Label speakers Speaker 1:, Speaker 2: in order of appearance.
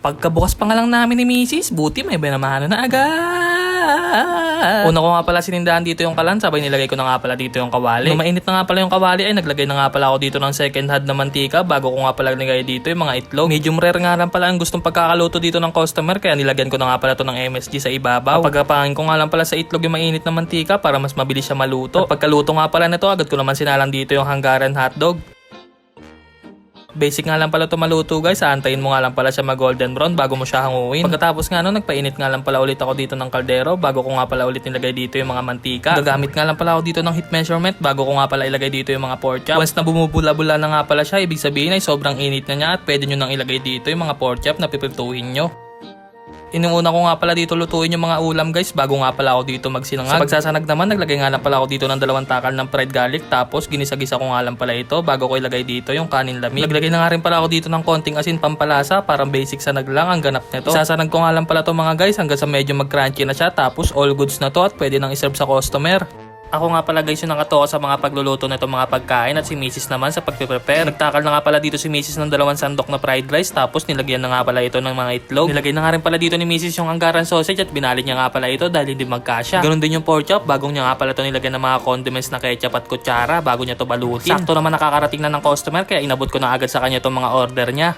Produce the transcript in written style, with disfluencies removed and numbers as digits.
Speaker 1: Pagkabukas pa nga lang namin ni Mrs. Buti may binamahan na agad. Una ko nga pala sinindahan dito yung kalan, sabay nilagay ko na nga pala dito yung kawali. Nung mainit na nga pala yung kawali ay naglagay na nga pala ako dito ng second hand na mantika bago ko nga pala nilagay dito yung mga itlog. Medium rare nga lang pala ang gustong pagkakaluto dito ng customer kaya nilagyan ko na nga pala to ng MSG sa ibabaw. Pagkapangin ko nga lang pala sa itlog yung mainit na mantika para mas mabilis siya maluto. At pagkaluto nga pala nito agad ko naman sinalang dito yung Hungarian hotdog. Basic nga lang pala ito maluto guys, aantayin mo nga lang pala siya mag golden brown bago mo siya hanguin. Pagkatapos nga nun, nagpainit nga lang pala ulit ako dito ng kaldero bago ko nga pala ulit nilagay dito yung mga mantika. Gagamit nga lang pala ako dito ng heat measurement bago ko nga pala ilagay dito yung mga pork chop. Once na bumubula-bula na nga pala siya, ibig sabihin ay sobrang init na niya at pwede nyo nang ilagay dito yung mga pork chop na pipirtuhin nyo. Inuuna ko nga pala dito lutuin yung mga ulam guys bago nga pala ako dito magsinangag. Sa pagsasanag naman, naglagay nga lang pala ako dito ng 2 takal ng fried garlic tapos ginisagisa ko nga lang pala ito bago ko ilagay dito yung kanin lamig. Naglagay na nga rin pala ako dito ng konting asin pampalasa, parang basic sanag lang ang ganap nito. Isasanag ko nga lang pala to mga guys hanggang sa medyo mag-crunchy na siya tapos all goods na to at pwede nang iserve sa customer. Ako nga pala guys yung nakatoka sa mga pagluluto nito mga pagkain at si Mrs. naman sa pagpiprepare. Nagtakal na nga pala dito si Mrs. ng 2 sandok na fried rice tapos nilagyan na nga pala ito ng mga itlog. Nilagay na nga rin pala dito ni Mrs. yung Hungarian sausage at binalit niya nga pala ito dahil hindi magkasya. Ganon din yung pork chop, bagong niya nga pala ito nilagyan ng mga condiments na ketchup at kutsara bago niya to balutin. Sakto naman nakakarating na ng customer kaya inabot ko na agad sa kanya itong mga order niya.